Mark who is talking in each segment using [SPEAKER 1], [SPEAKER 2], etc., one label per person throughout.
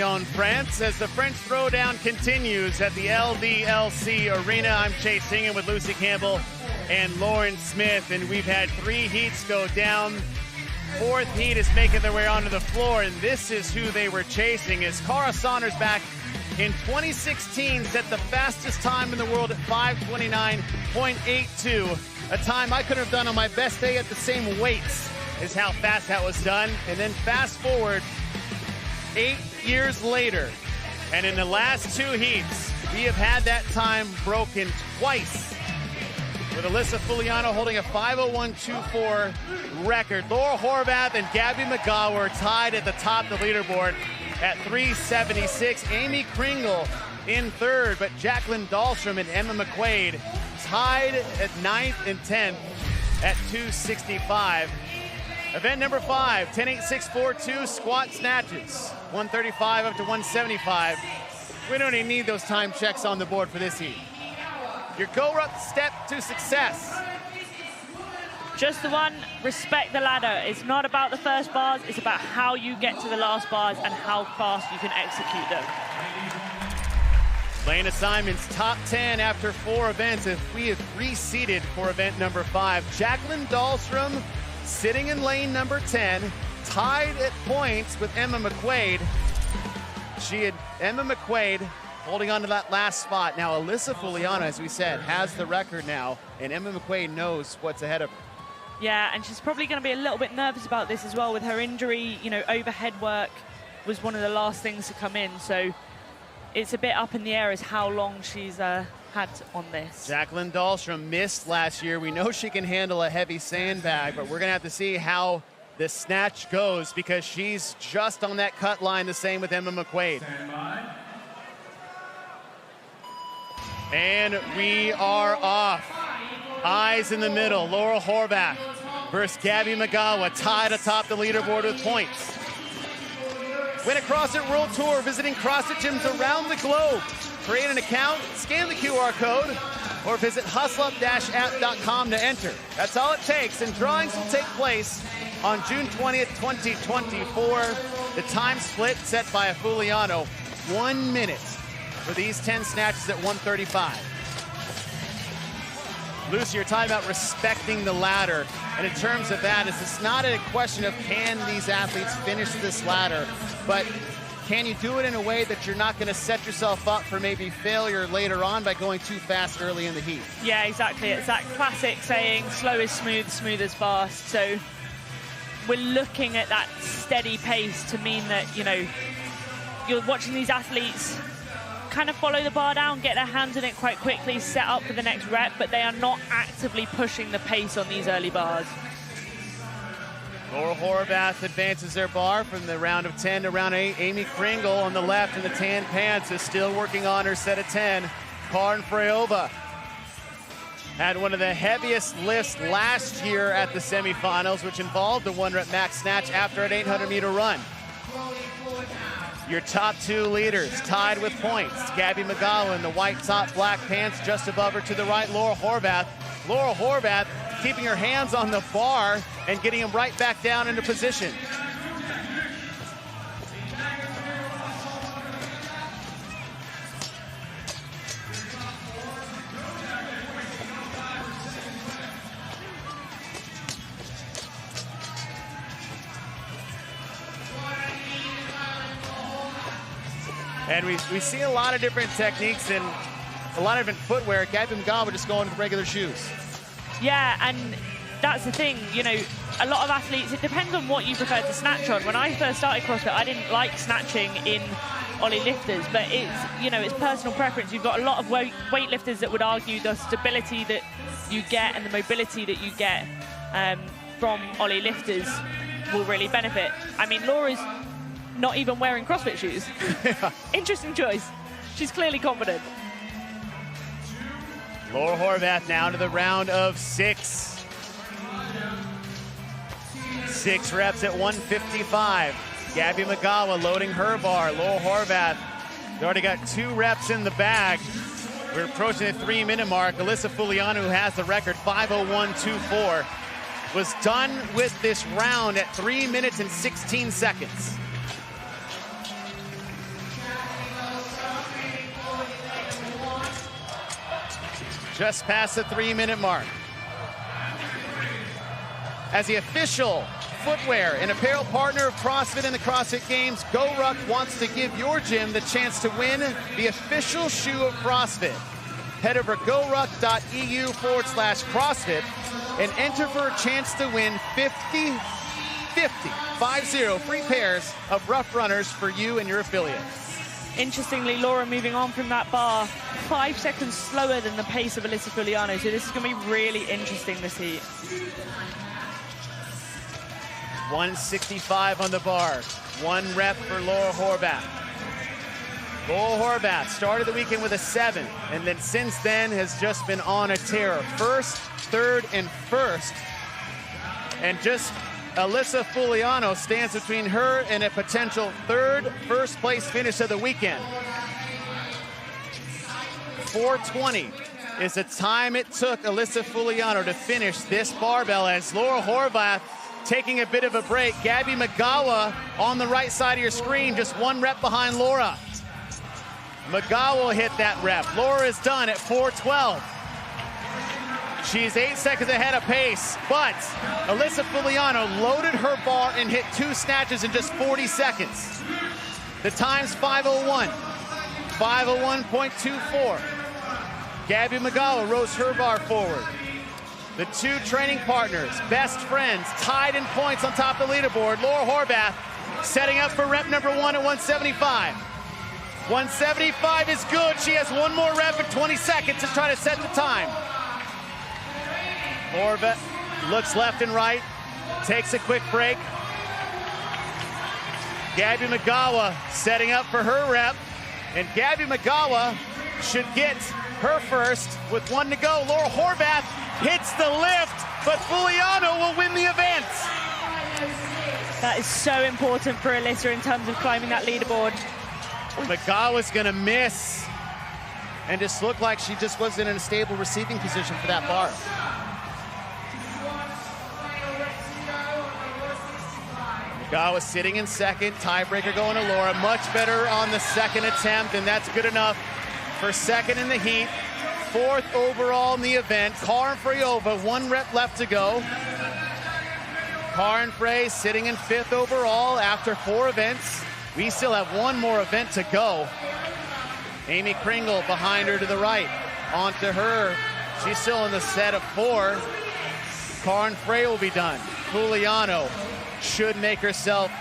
[SPEAKER 1] On France as the French Throwdown continues at the LDLC Arena. I'm Chase Hingham with Lucy Campbell and Lauren Smith, and we've had 3 heats go down. 4th heat is making their way onto the floor, and this is who they were chasing as Cara Saunders back in 2016 set the fastest time in the world at 5:29.82, a time I couldn't have done on my best day at the same weights is how fast that was done. And then fast forward 8 years later, and in the last 2 heats, we have had that time broken twice, with Alyssa Fuliano holding a 5:01.24 record. Laura Horvath and Gabby McGaw were tied at the top of the leaderboard at 3:76. Amy Kringle in 3rd, but Jacqueline Dahlstrom and Emma McQuaid tied at 9th and 10th at 2:65. Event number 5, 10.86.42 squat snatches, 135 up to 175. We don't even need those time checks on the board for this heat. Your go-up step to success.
[SPEAKER 2] Just the one, respect the ladder. It's not about the first bars, it's about how you get to the last bars and how fast you can execute them.
[SPEAKER 1] Lane assignments, top 10 after 4 events. If we have reseeded for event number 5, Jacqueline Dahlstrom sitting in lane number 10, tied at points with Emma McQuaid. Emma McQuaid holding on to that last spot. Now, Alyssa Fuliano, as we said, has the record now, and Emma McQuaid knows what's ahead of her.
[SPEAKER 2] Yeah, and she's probably going to be a little bit nervous about this as well with her injury. You know, overhead work was one of the last things to come in, so it's a bit up in the air as how long she's had on this.
[SPEAKER 1] Jacqueline Dahlstrom missed last year. We know she can handle a heavy sandbag, but we're going to have to see how this snatch goes because she's just on that cut line, the same with Emma McQuaid. And we are off. Eyes in the middle. Laura Horvath versus Gabby McGaw, tied atop the leaderboard with points. Win a CrossFit World Tour visiting CrossFit gyms around the globe. Create an account, scan the QR code, or visit hustleup-app.com to enter. That's all it takes, and drawings will take place on June 20th, 2024. The time split set by a Fuliano, 1 minute for these 10 snatches at 135. Lucy, you're talking about respecting the ladder, and in terms of that, it's not a question of can these athletes finish this ladder, but can you do it in a way that you're not going to set yourself up for maybe failure later on by going too fast early in the heat?
[SPEAKER 2] Yeah, exactly. It's that classic saying, slow is smooth, smooth is fast. So we're looking at that steady pace to mean that, you know, you're watching these athletes kind of follow the bar down, get their hands in it quite quickly, set up for the next rep, but they are not actively pushing the pace on these early bars.
[SPEAKER 1] Laura Horvath advances their bar from the round of 10 to round 8. Amy Kringle on the left in the tan pants is still working on her set of 10. Karin Freyova had one of the heaviest lifts last year at the semifinals, which involved the 1-rep max snatch after an 800-meter run. Your top 2 leaders tied with points. Gabby McGaw in the white top, black pants, just above her to the right, Laura Horvath. Laura Horvath keeping her hands on the bar and getting them right back down into position. And we see a lot of different techniques and a lot of different footwear. Gabby McGaw would just go into regular shoes.
[SPEAKER 2] Yeah, and that's the thing, you know, a lot of athletes, it depends on what you prefer to snatch on. When I first started CrossFit, I didn't like snatching in Ollie lifters, but it's, you know, it's personal preference. You've got a lot of weightlifters that would argue the stability that you get and the mobility that you get from Ollie lifters will really benefit. I mean, Laura's not even wearing CrossFit shoes.
[SPEAKER 1] Yeah. Interesting choice.
[SPEAKER 2] She's clearly confident.
[SPEAKER 1] Laura Horvath now to the round of 6. 6 reps at 155. Gabby McGaw loading her bar. Laura Horvath already got 2 reps in the bag. We're approaching the 3-minute mark. Alyssa Fuliano, who has the record, 5:01.24, was done with this round at 3 minutes and 16 seconds. just past the 3-minute mark. As the official footwear and apparel partner of CrossFit and the CrossFit Games, GoRuck wants to give your gym the chance to win the official shoe of CrossFit. Head over goruck.eu/CrossFit and enter for a chance to win 50 free pairs of Rough Runners for you and your affiliate.
[SPEAKER 2] Interestingly, Laura moving on from that bar 5 seconds slower than the pace of Alyssa Fuliano, so this is going to be really interesting this heat.
[SPEAKER 1] 165 on the bar, 1 rep for Laura Horvath. Laura Horvath started the weekend with a 7, and then since then has just been on a tear. First, third, and first. And just Alyssa Fuliano stands between her and a potential third first place finish of the weekend. 4:20 is the time it took Alyssa Fuliano to finish this barbell, as Laura Horvath taking a bit of a break. Gabby Magawa on the right side of your screen, just 1 rep behind Laura. Magawa hit that rep. Laura is done at 4:12. She's 8 seconds ahead of pace, but Alyssa Fuliano loaded her bar and hit 2 snatches in just 40 seconds. The time's 5:01, 5:01.24. Gabby Magawa rose her bar forward. The 2 training partners, best friends, tied in points on top of the leaderboard. Laura Horvath setting up for rep number 1 at 175. 175 is good. She has 1 more rep in 20 seconds to try to set the time. Horvath looks left and right, takes a quick break. Gabby Magawa setting up for her rep, and Gabby Magawa should get her first with 1 to go. Laura Horvath hits the lift, but Fuliano will win the event.
[SPEAKER 2] That is so important for Alyssa in terms of climbing that leaderboard.
[SPEAKER 1] Magawa's gonna miss, and just looked like she just wasn't in a stable receiving position for that bar. Magawa sitting in second, tiebreaker going to Laura. Much better on the second attempt, and that's good enough for second in the heat. 4th overall in the event. Karin Freyova, 1 rep left to go. Karin Frey sitting in 5th overall after 4 events. We still have 1 more event to go. Amy Kringle behind her to the right. On to her. She's still in the set of 4. Karin Frey will be done. Fuliano should make herself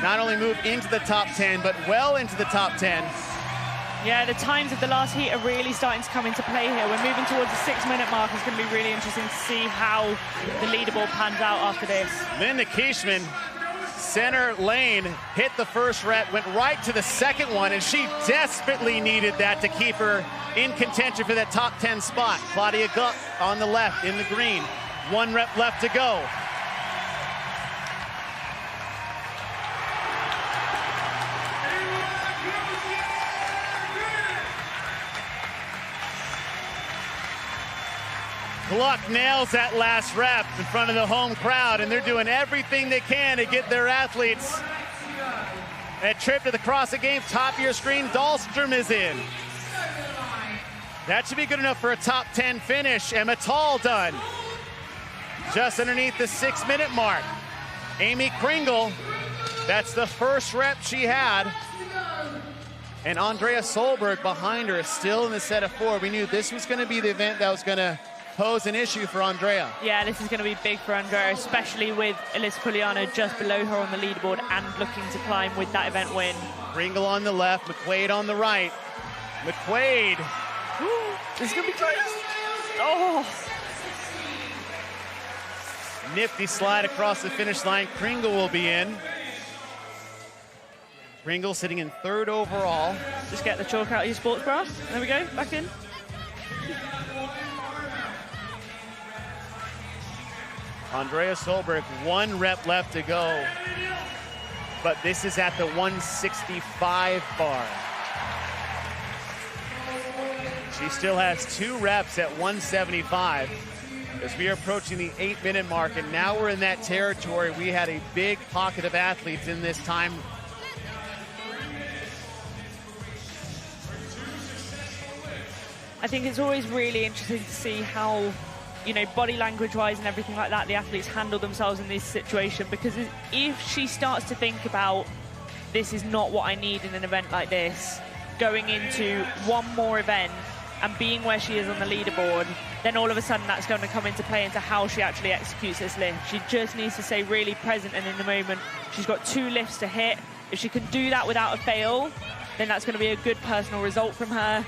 [SPEAKER 1] not only move into the top 10, but well into the top 10.
[SPEAKER 2] Yeah, the times of the last heat are really starting to come into play here. We're moving towards the 6-minute mark. It's going to be really interesting to see how the leaderboard pans out after this.
[SPEAKER 1] Linda Keishman, center lane, hit the first rep, went right to the second one, and she desperately needed that to keep her in contention for that top 10 spot. Claudia Guck on the left in the green. 1 rep left to go. Gluck nails that last rep in front of the home crowd, and they're doing everything they can to get their athletes a trip to the CrossFit Games. Top of your screen, Dahlstrom is in. That should be good enough for a top 10 finish. Emma Tall done. Just underneath the 6-minute mark. Amy Kringle, that's the first rep she had. And Andrea Solberg behind her, still in the set of 4. We knew this was going to be the event that was going to pose an issue for Andrea.
[SPEAKER 2] Yeah, this is going to be big for Andrea, especially with Alyssa Fuliano just below her on the leaderboard and looking to climb with that event win.
[SPEAKER 1] Kringle on the left, McQuaid on the right. McQuaid.
[SPEAKER 2] This is going to be close. Oh.
[SPEAKER 1] Nifty slide across the finish line. Kringle will be in. Kringle sitting in 3rd overall.
[SPEAKER 2] Just get the chalk out of your sports bra. There we go, back in.
[SPEAKER 1] Andrea Solberg, 1 rep left to go. But this is at the 165 bar. She still has 2 reps at 175 as we are approaching the 8-minute mark, and now we're in that territory. We had a big pocket of athletes in this time.
[SPEAKER 2] I think it's always really interesting to see how, you know, body language-wise and everything like that, the athletes handle themselves in this situation, because if she starts to think about, this is not what I need in an event like this, going into one more event and being where she is on the leaderboard, then all of a sudden that's going to come into play into how she actually executes this lift. She just needs to stay really present and in the moment. She's got 2 lifts to hit. If she can do that without a fail, then that's going to be a good personal result from her.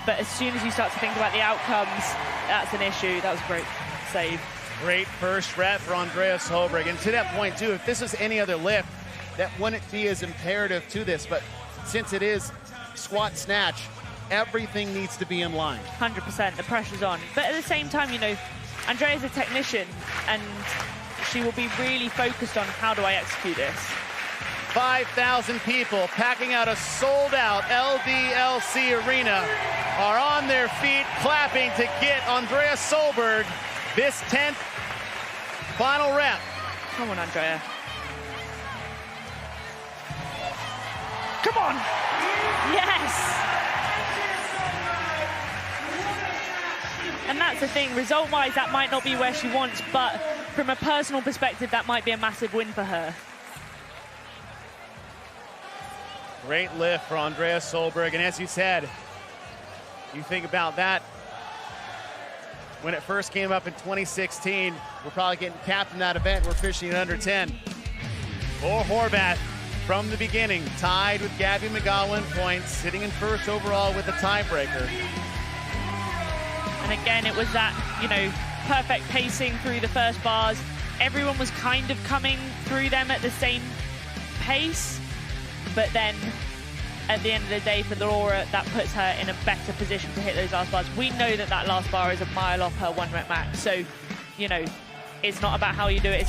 [SPEAKER 2] But as soon as you start to think about the outcomes, that's an issue. That was a great save.
[SPEAKER 1] Great first rep for Andrea Solberg. And to that point, too, if this was any other lift, that wouldn't be as imperative to this. But since it is squat snatch, everything needs to be in line.
[SPEAKER 2] 100%, the pressure's on. But at the same time, you know, Andrea's a technician, and she will be really focused on, how do I execute this?
[SPEAKER 1] 5,000 people packing out a sold-out LDLC arena are on their feet clapping to get Andrea Solberg this 10th final rep.
[SPEAKER 2] Come on, Andrea. Come on! Yes! And that's the thing, result-wise, that might not be where she wants, but from a personal perspective, that might be a massive win for her.
[SPEAKER 1] Great lift for Andrea Solberg, and as you said, you think about that, when it first came up in 2016, we're probably getting capped in that event. We're fishing at under 10. For Horvath, from the beginning, tied with Gabby McGowan points, sitting in first overall with a tiebreaker.
[SPEAKER 2] And again, it was that, you know, perfect pacing through the first bars. Everyone was kind of coming through them at the same pace, but then at the end of the day for Laura, that puts her in a better position to hit those last bars. We know that that last bar is a mile off her 1 rep max, so, you know, it's not about how you do it.